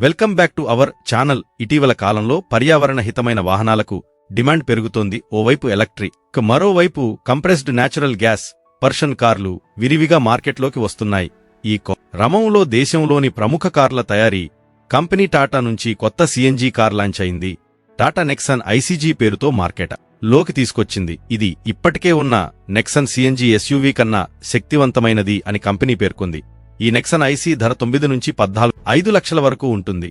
Welcome back to our channel. ఇటీవల కాలంలో పర్యావరణ హితమైన వాహనాలకు డిమాండ్ పెరుగుతోంది. ఓవైపు ఎలక్ట్రిక్, మరోవైపు కంప్రెస్డ్ న్యాచురల్ గ్యాస్ పర్షన్ కార్లు విరివిగా మార్కెట్లోకి వస్తున్నాయి. ఈ క్రమంలో దేశంలోని ప్రముఖ కార్ల తయారీ కంపెనీ టాటా నుంచి కొత్త సిఎన్జీ కార్ లాంచ్ అయింది. టాటా నెక్సన్ ఐసీజీ పేరుతో మార్కెట్ లోకి తీసుకొచ్చింది. ఇది ఇప్పటికే ఉన్న నెక్సన్ సిఎన్జీ ఎస్యూవీ కన్నా శక్తివంతమైనది అని కంపెనీ పేర్కొంది. ఈ నెక్సన్ ఐసీ ధర 9 నుంచి 5 లక్షల వరకు ఉంటుంది.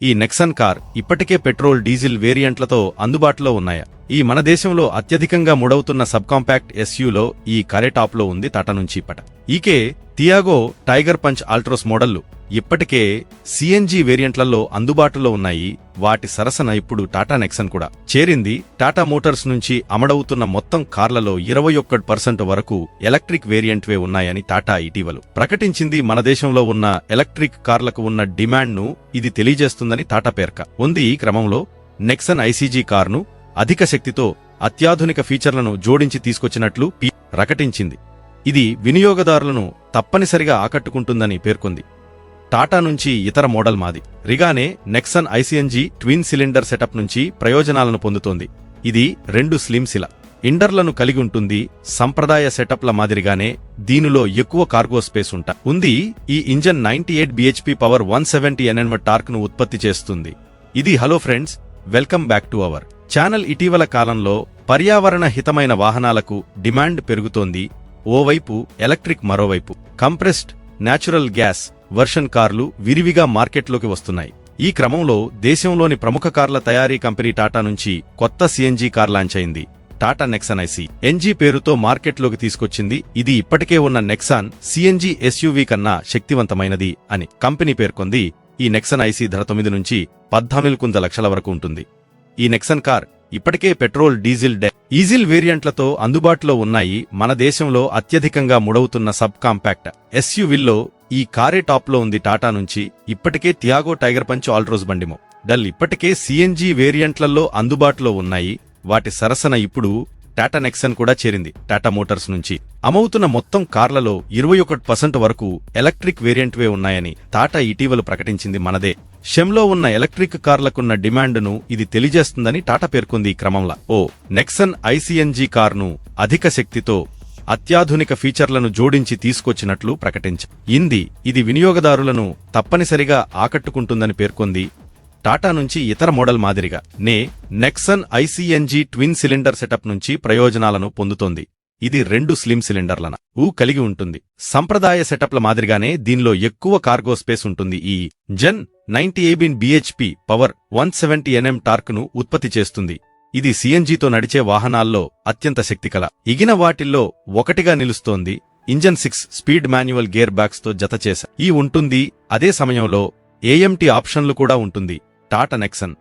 ఈ నెక్సన్ కార్ ఇప్పటికే పెట్రోల్, డీజిల్ వేరియంట్లతో అందుబాటులో ఉన్నాయా? ఈ మన దేశంలో అత్యధికంగా ముడవుతున్న సబ్ కాంపాక్ట్ ఎస్యూలో ఈ కారే టాప్లో ఉంది టాటా నుంచి. ఈకే టియాగో, టైగర్ పంచ్, ఆల్ట్రోస్ మోడళ్లు ఇప్పటికే సిఎన్జీ వేరియంట్లలో అందుబాటులో ఉన్నాయి. వాటి సరసన ఇప్పుడు టాటా నెక్సన్ కూడా చేరింది. టాటా మోటార్స్ నుంచి అమడవుతున్న మొత్తం కార్లలో 21% వరకు ఎలక్ట్రిక్ వేరియంట్వే ఉన్నాయని టాటా ఇటీవల ప్రకటించింది. మన దేశంలో ఉన్న ఎలక్ట్రిక్ కార్లకు ఉన్న డిమాండ్ను ఇది తెలియజేస్తుందని టాటా ఉంది. ఈ క్రమంలో నెక్సన్ ఐసీజీ కార్ను అధిక శక్తితో అత్యాధునిక ఫీచర్లను జోడించి తీసుకొచ్చినట్లు ప్రకటించింది. ఇది వినియోగదారులను తప్పనిసరిగా ఆకట్టుకుంటుందని పేర్కొంది. టాటా నుంచి ఇతర మోడల్ మాదిరిగానే నెక్సన్ ఐసీఎన్జీ ట్విన్ సిలిండర్ సెటప్ నుంచి ప్రయోజనాలను పొందుతోంది. ఇది 2 స్లిమ్ సిలిండర్లను కలిగి ఉంటుంది. సంప్రదాయ సెటప్ల మాదిరిగానే దీనిలో ఎక్కువ కార్గో స్పేస్ ఉంది. ఈ engine 98 bhp power 170 Nm torque ను ఉత్పత్తి చేస్తుంది. Hello friends, welcome back to our channel. ఇటీవల కాలంలో పర్యావరణ హితమైన వాహనాలకు డిమాండ్ పెరుగుతోంది. ఓవైపు ఎలక్ట్రిక్, మరోవైపు కంప్రెస్డ్ న్యాచురల్ గ్యాస్ వర్షన్ కార్లు విరివిగా మార్కెట్లోకి వస్తున్నాయి. ఈ క్రమంలో దేశంలోని ప్రముఖ కార్ల తయారీ కంపెనీ టాటా నుంచి కొత్త సిఎన్జీ కార్ లాంచ్ అయింది. టాటా నెక్సన్ ఐసీఎన్జీ పేరుతో మార్కెట్లోకి తీసుకొచ్చింది. ఇది ఇప్పటికే ఉన్న నెక్సాన్ సిఎన్జీ ఎస్యూవీ కన్నా శక్తివంతమైనది అని కంపెనీ పేర్కొంది. ఈ నెక్సన్ ఐసీ ధర 9 నుంచి 14 లక్షల వరకు ఉంటుంది. ఈ నెక్సన్ కార్ ఇప్పటికే పెట్రోల్, డీజిల్ వేరియంట్లతో అందుబాటులో ఉన్నాయి. మన దేశంలో అత్యధికంగా ముడవుతున్న సబ్ కాంపాక్ట్ ఎస్యూవీల్లో ఈ కారే టాప్లో ఉంది. టాటా నుంచి ఇప్పటికే టియాగో, టైగర్ పంచ్, ఆల్ట్రోస్ బండి మోడల్ ఇప్పటికే సిఎన్జీ వేరియంట్లలో అందుబాటులో ఉన్నాయి. వాటి సరసన ఇప్పుడు టాటా నెక్సన్ కూడా చేరింది. టాటా మోటార్స్ నుంచి అమవుతున్న మొత్తం కార్లలో 21% వరకు ఎలక్ట్రిక్ వేరియంట్వే ఉన్నాయని టాటా ఇటీవల ప్రకటించింది. మనదే షెంలో ఉన్న ఎలక్ట్రిక్ కార్లకున్న డిమాండ్ను ఇది తెలియజేస్తుందని టాటా పేర్కొంది. ఈ క్రమంలో నెక్సన్ ఐసీఎన్జీ కార్ను అధిక శక్తితో అత్యాధునిక ఫీచర్లను జోడించి తీసుకొచ్చినట్లు ప్రకటించింది. ఇది వినియోగదారులను తప్పనిసరిగా ఆకట్టుకుంటుందని పేర్కొంది. టాటా నుంచి ఇతర మోడల్ మాదిరిగా నెక్సన్ ఐసీఎన్జీ ట్విన్ సిలిండర్ సెటప్ నుంచి ప్రయోజనాలను పొందుతోంది. ఇది 2 స్లిమ్ సిలిండర్లను కలిగి ఉంటుంది. సంప్రదాయ సెటప్ల మాదిరిగానే దీనిలో ఎక్కువ కార్గో స్పేస్ ఉంటుంది. ఈ engine 98 bhp power 170 Nm torque ను ఉత్పత్తి చేస్తుంది. ఇది సిఎన్జీతో నడిచే వాహనాల్లో అత్యంత శక్తికల ఇగిన వాటిల్లో ఒకటిగా నిలుస్తోంది. Engine 6 speed manual gear backs తో జత చేసి ఉంటుంది. అదే సమయంలో ఏఎంటీ ఆప్షన్లు కూడా ఉంటుంది. టాటా నెక్సన్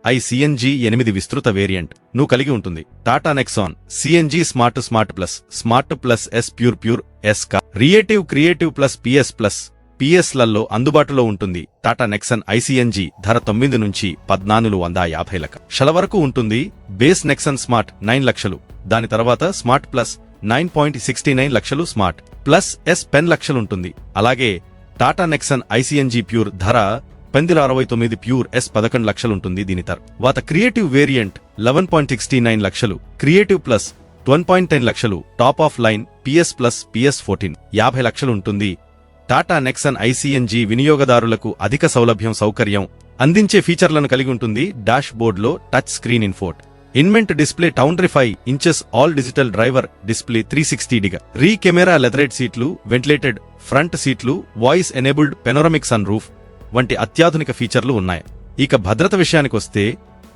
ఐసీఎన్జీ 8 విస్తృత వేరియంట్ ను కలిగి ఉంటుంది. Tata Nexon CNG smart plus S, pure S, creative plus PS లలో అందుబాటులో ఉంటుంది. టాటా నెక్సన్ ఐసీఎన్జీ ధర 9 నుంచి 1450 లక్షల వరకు ఉంటుంది. బేస్ నెక్సన్ స్మార్ట్ 9 లక్షలు, దాని తర్వాత స్మార్ట్ ప్లస్ 9.69 లక్షలు, స్మార్ట్ ప్లస్ ఎస్ 10 లక్షలుంటుంది. అలాగే టాటా నెక్సన్ ఐసీఎన్జీ ప్యూర్ ధర 69, ప్యూర్ ఎస్ 11 లక్షలుంటుంది. దీని తర్వాత క్రియేటివ్ వేరియంట్ 11.69 లక్షలు, క్రియేటివ్ ప్లస్ 12.10 లక్షలు, top of line PS plus PS 14 50 లక్షలుంటుంది. టాటా నెక్సన్ ఐసీఎన్జీ వినియోగదారులకు అధిక సౌకర్యం అందించే ఫీచర్లను కలిగి ఉంటుంది. డాష్ బోర్డ్లో టచ్ స్క్రీన్ ఇన్మెంట్ display, 25 inches all digital driver display, 360 degree camera, leatherette సీట్లు, వెంటిలేటెడ్ ఫ్రంట్ సీట్లు, voice enabled panoramic sun roof వంటి అత్యాధునిక ఫీచర్లు ఉన్నాయి. ఇక భద్రత విషయానికొస్తే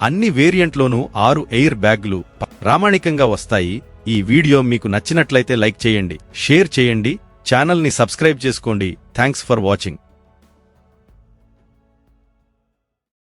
అన్ని వేరియంట్లోనూ 6 ఎయిర్ బ్యాగ్లు ప్రామాణికంగా వస్తాయి. ఈ వీడియో మీకు నచ్చినట్లయితే లైక్ చేయండి, షేర్ చేయండి, ఛానల్ని సబ్స్క్రైబ్ చేసుకోండి. Thanks for watching.